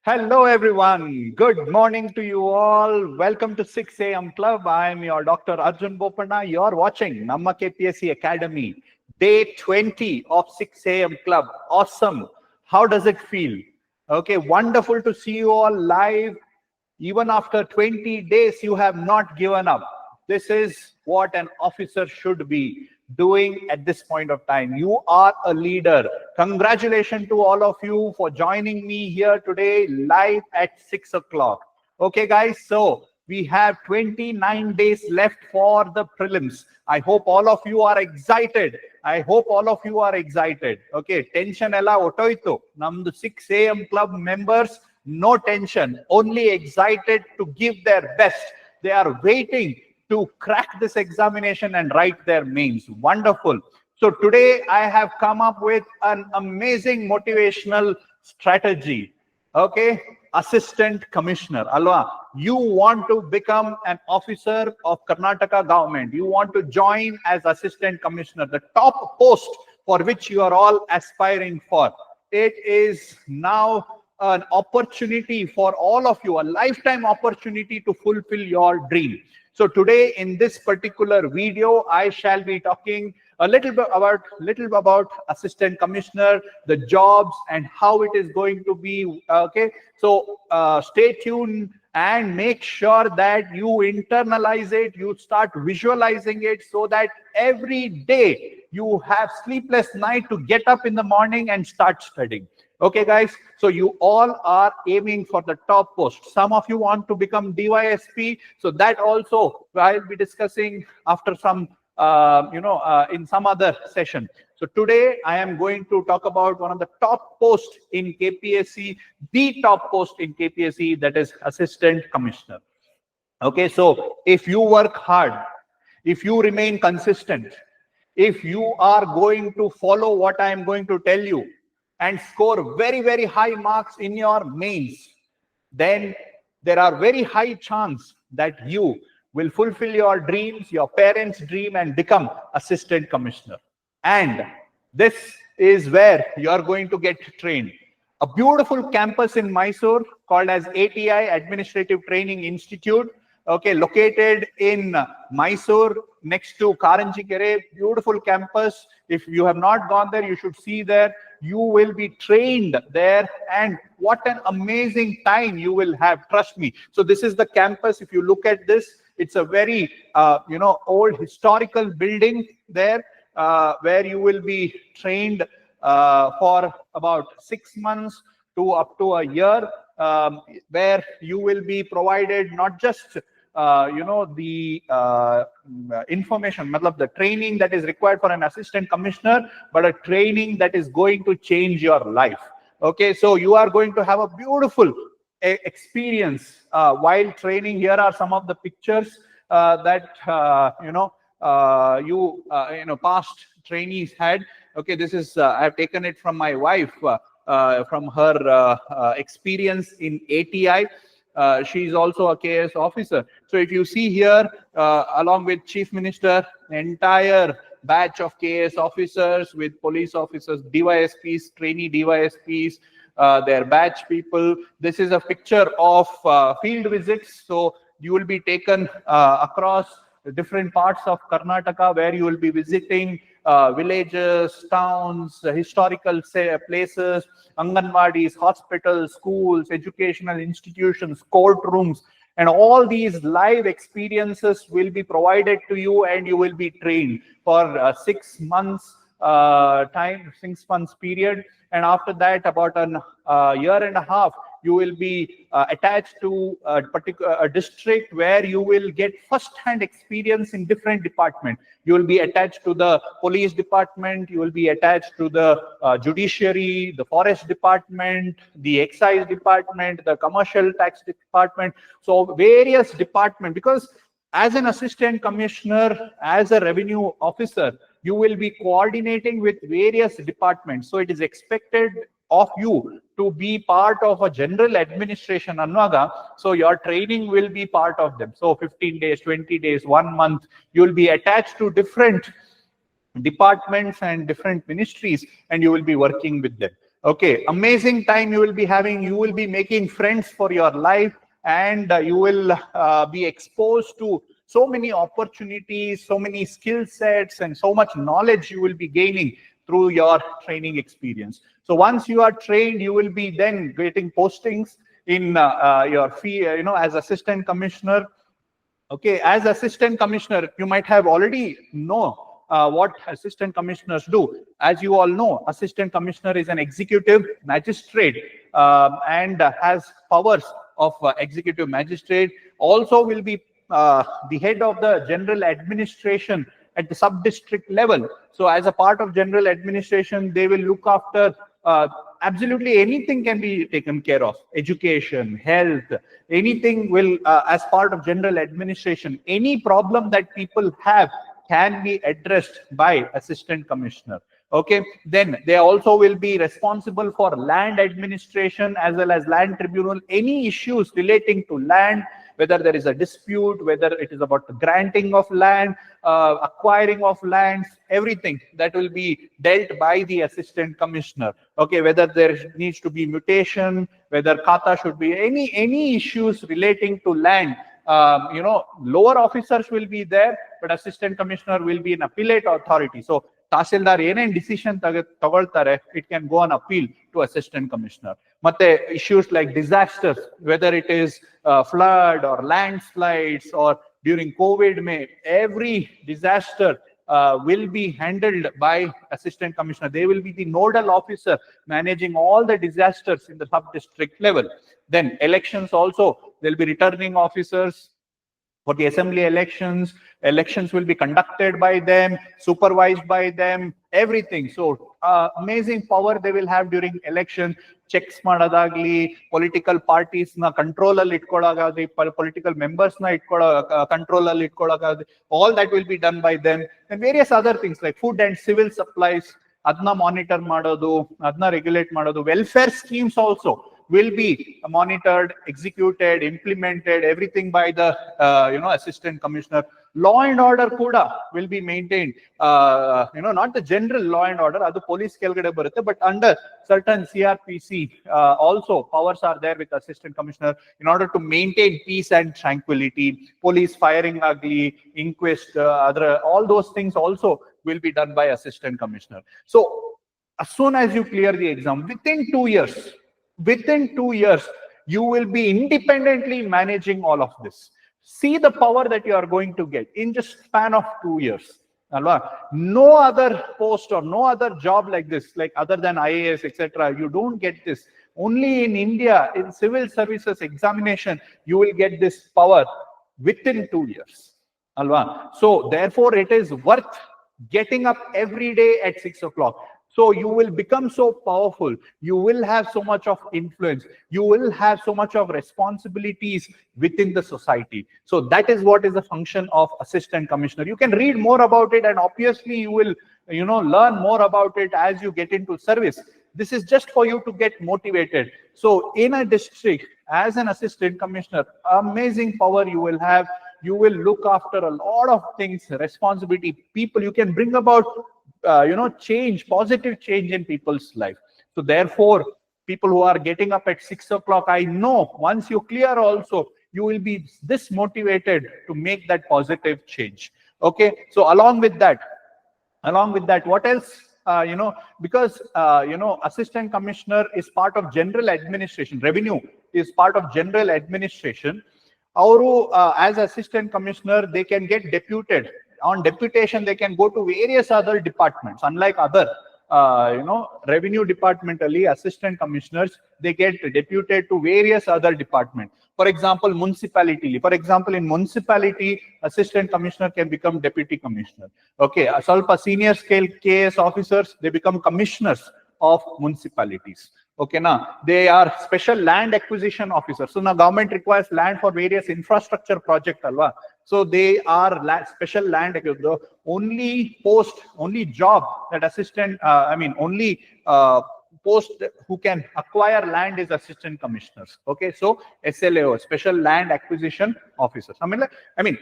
Hello, everyone. Good morning to you all. Welcome to 6 a.m. Club. I am your Dr. Arjun Bopanna. You're watching NammaKPSC Academy, day 20 of 6 a.m. Club. Awesome. How does it feel? Okay, wonderful to see you all live. Even after 20 days, you have not given up. This is what an officer should be doing at this point of time. You are a leader. Congratulations to all of you for joining me here today live at 6 o'clock. Okay, guys, so we have 29 days left for the prelims. I hope all of you are excited. I hope all of you are excited. Okay, tension ella otoitu. Namdu 6 a.m. club members, no tension, only excited to give their best. They are waiting to crack this examination and write their mains. Wonderful. So today I have come up with an amazing motivational strategy. Okay, assistant commissioner. Alwa, you want to become an officer of Karnataka government. You want to join as assistant commissioner, the top post for which you are all aspiring for. It is now an opportunity for all of you, a lifetime opportunity to fulfill your dream. So today in this particular video, I shall be talking a little bit about assistant commissioner, the jobs and how it is going to be. Okay, so stay tuned and make sure that you internalize it, you start visualizing it so that every day you have sleepless night to get up in the morning and start studying. Okay, guys, so you all are aiming for the top post. Some of you want to become DYSP, so that also I'll be discussing after some, in some other session. So today I am going to talk about one of the top posts in KPSC, the top post in KPSC, that is assistant commissioner. Okay, so if you work hard, if you remain consistent, if you are going to follow what I am going to tell you, and score very, very high marks in your mains, then there are very high chance that you will fulfill your dreams, your parents' dream, and become assistant commissioner. And this is where you are going to get trained. A beautiful campus in Mysore called as ATI, Administrative Training Institute, okay, located in Mysore next to Karanjikere. Beautiful campus. If you have not gone there, you should see there. You will be trained there, and what an amazing time you will have, trust me. So this is the campus. If you look at this, it's a very old historical building there, where you will be trained for about 6 months to up to a year, where you will be provided not just the information, the training that is required for an assistant commissioner, but a training that is going to change your life. Okay, so you are going to have a beautiful experience while training. Here are some of the pictures that past trainees had. Okay, this is I have taken it from my wife, from her experience in ATI. She is also a KAS officer. So if you see here, along with Chief Minister, entire batch of KAS officers with police officers, DYSPs, trainee DYSPs, their batch people. This is a picture of field visits. So you will be taken across different parts of Karnataka, where you will be visiting villages, towns, historical places, Anganwadis, hospitals, schools, educational institutions, courtrooms, and all these live experiences will be provided to you, and you will be trained for 6 months 6 months period. And after that, about a year and a half, you will be attached to a particular district where you will get first-hand experience in different departments. You will be attached to the police department, you will be attached to the judiciary, the forest department, the excise department, the commercial tax department. So various departments, because as an assistant commissioner, as a revenue officer, you will be coordinating with various departments. So it is expected of you to be part of a general administration anvaga, so your training will be part of them. So 15 days, 20 days, 1 month, you will be attached to different departments and different ministries, and you will be working with them. Okay, amazing time you will be having. You will be making friends for your life, and you will be exposed to so many opportunities, so many skill sets, and so much knowledge you will be gaining through your training experience. So once you are trained, you will be then getting postings in your fee, as assistant commissioner. Okay, as assistant commissioner, you might have already know what assistant commissioners do. As you all know, assistant commissioner is an executive magistrate and has powers of executive magistrate. Also will be the head of the general administration at the sub-district level. So as a part of general administration, they will look after absolutely anything can be taken care of. Education, health, anything will, as part of general administration, any problem that people have can be addressed by assistant commissioner. Okay, then they also will be responsible for land administration as well as land tribunal. Any issues relating to land, whether there is a dispute, whether it is about the granting of land, acquiring of lands, everything that will be dealt by the assistant commissioner. Okay, whether there needs to be mutation, whether kata should be any issues relating to land. Lower officers will be there, but assistant commissioner will be an appellate authority. So Tahsildar ಏನೇನ್ decision ತಗೊಳ್ತಾರೆ, it can go on appeal to assistant commissioner. ಮತ್ತೆ issues like disasters, whether it is flood or landslides or during COVID, every disaster will be handled by assistant commissioner. They will be the nodal officer managing all the disasters in the sub-district level. Then elections also, they'll be returning officers for the assembly elections. Elections will be conducted by them, supervised by them, everything. So amazing power they will have during election. Checks madadagli, political parties na control alli itkolagagli, political members na control alli itkolagagli, all that will be done by them. And various other things like food and civil supplies, adna monitor madodu, adna regulate madodu. Welfare schemes also will be monitored, executed, implemented, everything by the assistant commissioner. Law and order kuda will be maintained, not the general law and order, adu police kelgade barutte, but under certain CRPC also powers are there with assistant commissioner in order to maintain peace and tranquility. Police firing agli, inquest, other, all those things also will be done by assistant commissioner. So as soon as you clear the exam, within 2 years, you will be independently managing all of this. See the power that you are going to get in just span of 2 years. No other post or no other job like this, like other than IAS, etc. You don't get this. Only in India, in civil services examination, you will get this power within 2 years. So therefore, it is worth getting up every day at 6 o'clock. So you will become so powerful. You will have so much of influence. You will have so much of responsibilities within the society. So that is what is the function of assistant commissioner. You can read more about it, and obviously you will, learn more about it as you get into service. This is just for you to get motivated. So in a district, as an assistant commissioner, amazing power you will have. You will look after a lot of things, responsibility, people. You can bring about change, positive change in people's life. So therefore, people who are getting up at 6 o'clock, I know once you clear also, you will be this motivated to make that positive change. Okay, so along with that, what else? Because assistant commissioner is part of general administration. Revenue is part of general administration. As assistant commissioner, they can get deputed. On deputation, they can go to various other departments. Unlike other, revenue department, assistant commissioners, they get deputed to various other departments. For example, municipality. For example, in municipality, assistant commissioner can become deputy commissioner. Okay, Salpa senior scale KAS officers, they become commissioners of municipalities. Okay, now they are special land acquisition officers. So now government requires land for various infrastructure project, alwa. So they are special land. The only job that assistant, only post who can acquire land is assistant commissioners. Okay, so SLAO, special land acquisition officers.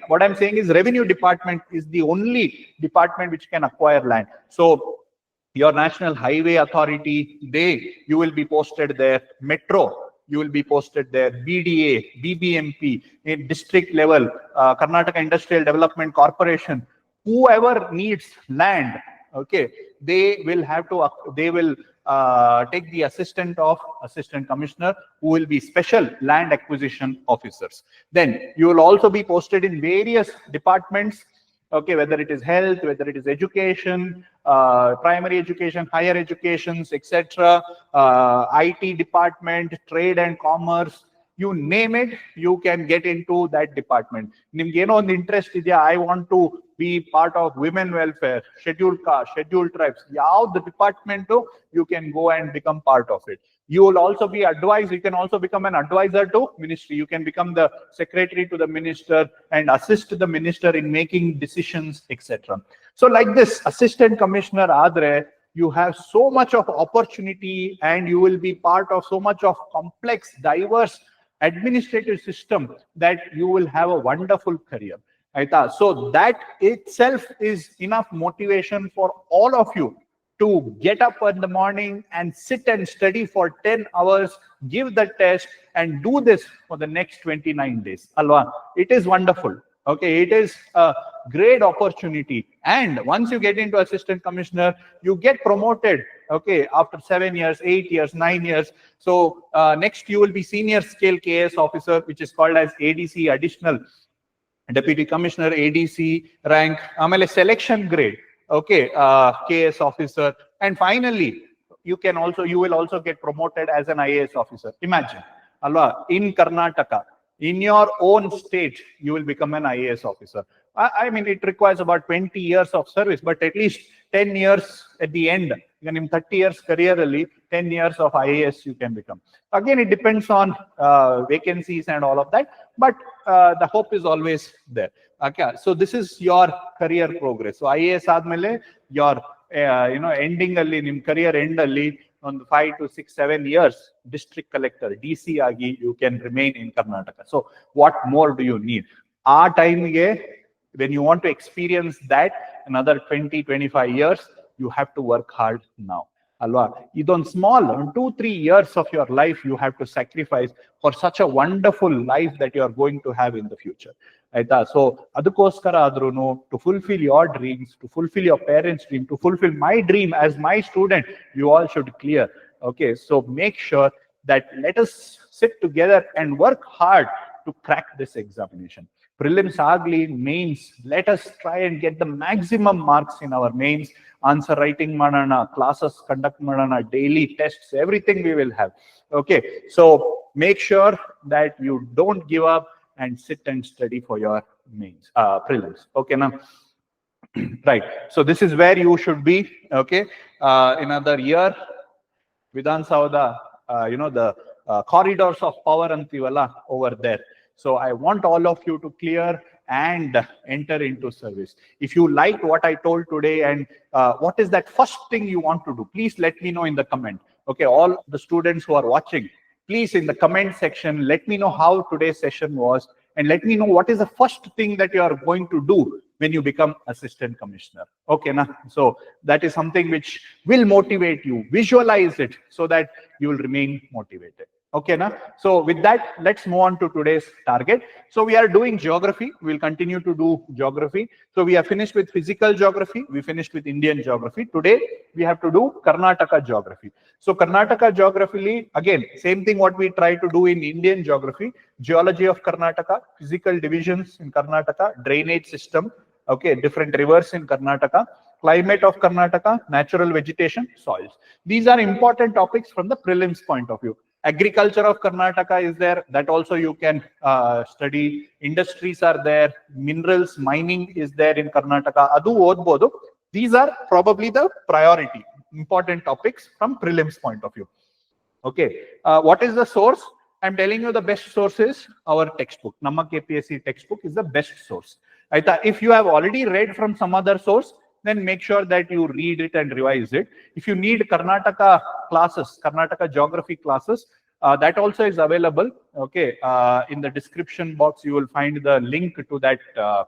What I'm saying is revenue department is the only department which can acquire land. So your National Highway Authority, you will be posted there. Metro, you will be posted there. BDA, BBMP, in district level, Karnataka Industrial Development Corporation, whoever needs land, okay, they will have to, they will take the assistant commissioner, who will be special land acquisition officers. Then you will also be posted in various departments, okay, whether it is health, whether it is education, primary education, higher educations, etc., IT department, trade and commerce, you name it, you can get into that department. Interest idea, I want to be part of women welfare, scheduled caste, scheduled tribes, the department, you can go and become part of it. You will also be advised, you can also become an advisor to ministry. You can become the secretary to the minister and assist the minister in making decisions, etc. So like this, assistant commissioner Adre, you have so much of opportunity and you will be part of so much of complex, diverse administrative system that you will have a wonderful career. So that itself is enough motivation for all of you to get up in the morning and sit and study for 10 hours, give the test, and do this for the next 29 days. Alwa, it is wonderful. Okay, it is a great opportunity. And once you get into assistant commissioner, you get promoted, okay, after 7 years, 8 years, 9 years. So next you will be senior scale KAS officer, which is called as ADC, additional deputy commissioner, ADC rank, amale selection grade, okay, KS officer, and finally you will also get promoted as an IAS officer. Imagine, alwa, in Karnataka, in your own state, you will become an IAS officer. I mean, it requires about 20 years of service, but at least 10 years at the end, in 30 years career, 10 years of IAS you can become. Again, it depends on vacancies and all of that, but the hope is always there. Okay, so this is your career progress. So IAS admele, your ending alli, career end alli, on 5 to 6, 7 years, district collector, DC agi, you can remain in Karnataka. So what more do you need? Our time, when you want to experience that, another 20, 25 years, you have to work hard now. Alwa, idon small 2-3 years of your life you have to sacrifice for such a wonderful life that you are going to have in the future. So adukoskara adruno, to fulfill your dreams, to fulfill your parents' dream, to fulfill my dream as my student, you all should clear. Okay, so make sure that let us sit together and work hard to crack this examination. Prelims agli, mains, let us try and get the maximum marks in our mains. Answer writing manana, classes conduct manana, daily tests, everything we will have. Okay, so make sure that you don't give up and sit and study for your mains, prelims. Okay, now, right. So this is where you should be. Okay, another year, Vidhan Sauda, the corridors of power antivala over there. So I want all of you to clear and enter into service. If you like what I told today and what is that first thing you want to do, please let me know in the comment. Okay, all the students who are watching, please in the comment section, let me know how today's session was and let me know what is the first thing that you are going to do when you become assistant commissioner. Okay, na? So that is something which will motivate you. Visualize it so that you will remain motivated. Okay, na? So with that, let's move on to today's target. So we are doing geography. We'll continue to do geography. So we are finished with physical geography. We finished with Indian geography. Today, we have to do Karnataka geography. So Karnataka geography, again, same thing what we try to do in Indian geography. Geology of Karnataka, physical divisions in Karnataka, drainage system, okay, different rivers in Karnataka, climate of Karnataka, natural vegetation, soils. These are important topics from the prelims point of view. Agriculture of Karnataka is there, that also you can study. Industries are there, minerals, mining is there in Karnataka. Adu odbodu. These are probably the priority, important topics from prelims point of view. Okay, what is the source? I'm telling you the best source is our textbook. NammaKPSC textbook is the best source. If you have already read from some other source, then make sure that you read it and revise it. If you need Karnataka classes, Karnataka geography classes, that also is available. Okay, in the description box, you will find the link to that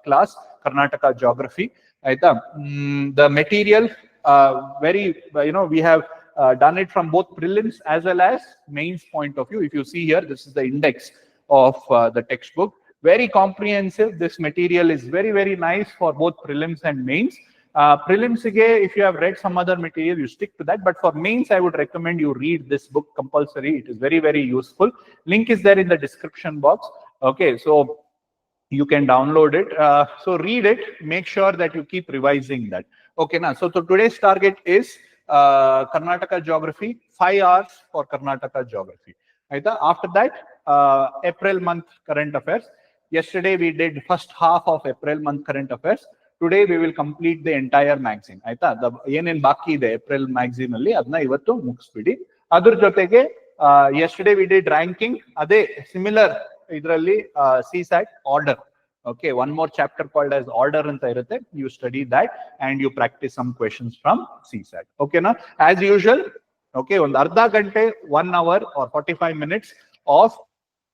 class, Karnataka geography. The material we have done it from both prelims as well as mains point of view. If you see here, this is the index of the textbook. Very comprehensive. This material is very, very nice for both prelims and mains. Prelims, if you have read some other material, you stick to that. But for mains, I would recommend you read this book compulsory. It is very, very useful. Link is there in the description box. Okay, so you can download it. So read it. Make sure that you keep revising that. Okay, now, so today's target is Karnataka geography, 5 hours for Karnataka geography. Right? After that, April month current affairs. Yesterday we did first half of April month current affairs. Today we will complete the entire magazine. Aita, the enen baki ide April magazine alli adna ivattu mugisbidi. Adr jotege yesterday we did ranking. Ade similar idralli CSAT order. Okay, one more chapter called as order anta irutte. You study that and you practice some questions from CSAT. Okay, na as usual. Okay, on ardha gante, 1 hour or 45 minutes of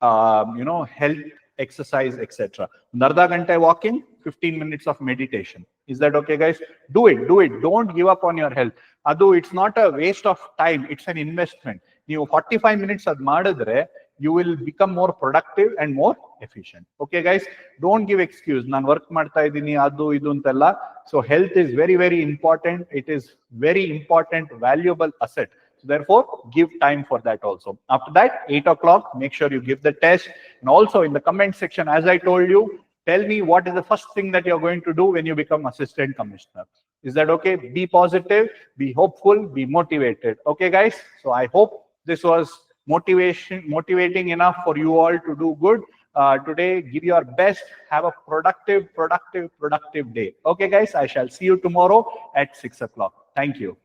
health, exercise, etc. Ardha gante walking, 15 minutes of meditation. Is that okay, guys? Do it. Don't give up on your health. Adu, it's not a waste of time. It's an investment. You 45 minutes ad madidre, you will become more productive and more efficient. Okay, guys? Don't give excuse. Nan work marta idini adu idu antalla. So health is very, very important. It is very important, valuable asset. So therefore, give time for that also. After that, 8 o'clock, make sure you give the test. And also in the comment section, as I told you, tell me what is the first thing that you're going to do when you become assistant commissioner. Is that okay? Be positive, be hopeful, be motivated. Okay, guys? So I hope this was motivating enough for you all to do good. Today, give your best. Have a productive day. Okay, guys? I shall see you tomorrow at 6 o'clock. Thank you.